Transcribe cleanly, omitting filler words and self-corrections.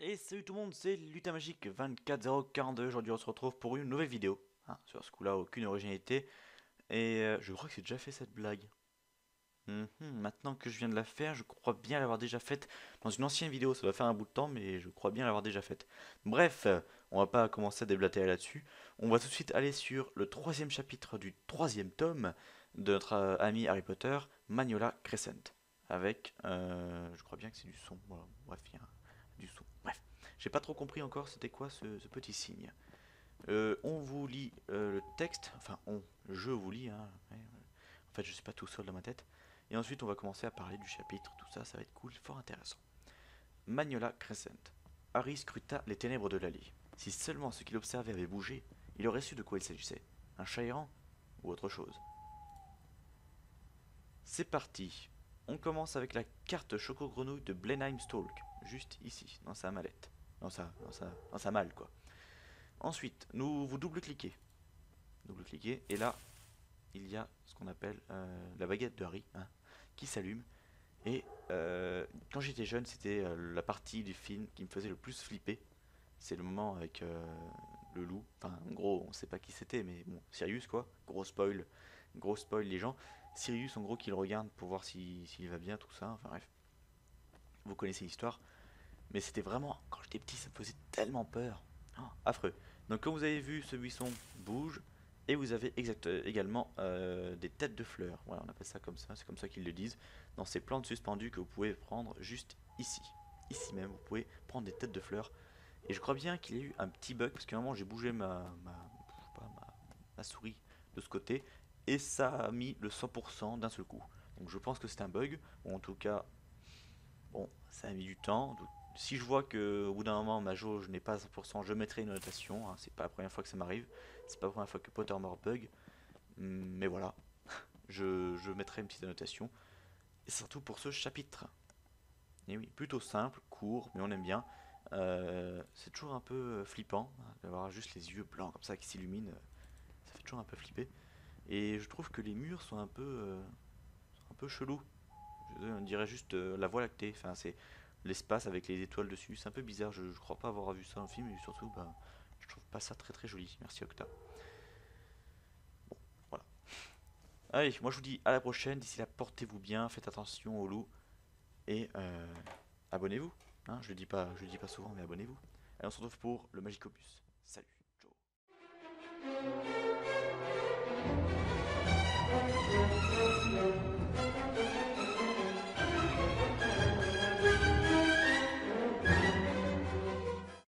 Et salut tout le monde, c'est Lutin Magique 24042. Aujourd'hui on se retrouve pour une nouvelle vidéo. Sur ce coup-là, aucune originalité. Et je crois que c'est déjà fait cette blague. Maintenant que je viens de la faire, je crois bien l'avoir déjà faite dans une ancienne vidéo. Ça va faire un bout de temps, mais je crois bien l'avoir déjà faite. Bref, on va pas commencer à déblatérer là-dessus. On va tout de suite aller sur le troisième chapitre du troisième tome de notre ami Harry Potter, Magnola Crescent. Avec, je crois bien que c'est du son. Voilà, bref, il y a du son. Bref, j'ai pas trop compris encore c'était quoi ce petit signe. On vous lit le texte, enfin je vous lis, hein, ouais, en fait je suis pas tout seul dans ma tête. Et ensuite on va commencer à parler du chapitre, tout ça, ça va être cool, fort intéressant. Magnola Crescent. Harry scruta les ténèbres de l'allée. Si seulement ce qu'il observait avait bougé, il aurait su de quoi il s'agissait. Un chat errant ou autre chose. C'est parti. On commence avec la carte Choco-Grenouille de Blenheim Stalk, juste ici, dans sa mallette. Dans sa malle, quoi. Ensuite, nous vous double-cliquez. Double-cliquez, et là, il y a ce qu'on appelle la baguette de Harry, hein, qui s'allume. Et quand j'étais jeune, c'était la partie du film qui me faisait le plus flipper. C'est le moment avec le loup. Enfin, en gros, on sait pas qui c'était, mais bon, Sirius quoi. Gros spoil les gens. Sirius, en gros, qui le regarde pour voir s'il va bien, tout ça. Enfin bref, vous connaissez l'histoire. Mais c'était vraiment, quand j'étais petit, ça me faisait tellement peur. Oh, affreux. Donc comme vous avez vu, ce buisson bouge. Et vous avez également des têtes de fleurs. Voilà, on appelle ça comme ça, c'est comme ça qu'ils le disent. Dans ces plantes suspendues que vous pouvez prendre juste ici. Ici même, vous pouvez prendre des têtes de fleurs. Et je crois bien qu'il y a eu un petit bug, parce qu'à un moment j'ai bougé je sais pas, ma souris de ce côté. Et ça a mis le 100% d'un seul coup. Donc je pense que c'est un bug, ou en tout cas bon, ça a mis du temps. Donc, si je vois que au bout d'un moment ma jauge n'est pas à 100%, je mettrai une notation, hein. C'est pas la première fois que ça m'arrive. C'est pas la première fois que Pottermore bug. Mais voilà, je mettrai une petite annotation. Et surtout pour ce chapitre. Et oui, plutôt simple, court, mais on aime bien. C'est toujours un peu flippant, hein, d'avoir juste les yeux blancs comme ça qui s'illuminent. Ça fait toujours un peu flipper. Et je trouve que les murs sont un peu chelous. On dirait juste la voie lactée. Enfin, c'est l'espace avec les étoiles dessus. C'est un peu bizarre. Je crois pas avoir vu ça dans le film. Et surtout, ben, je trouve pas ça très très joli. Merci Octa. Bon, voilà. Allez, moi je vous dis à la prochaine. D'ici là, portez-vous bien. Faites attention aux loups. Et abonnez-vous. Hein, je le dis pas souvent, mais abonnez-vous. Allez, on se retrouve pour le Magicopus. Salut. Ciao.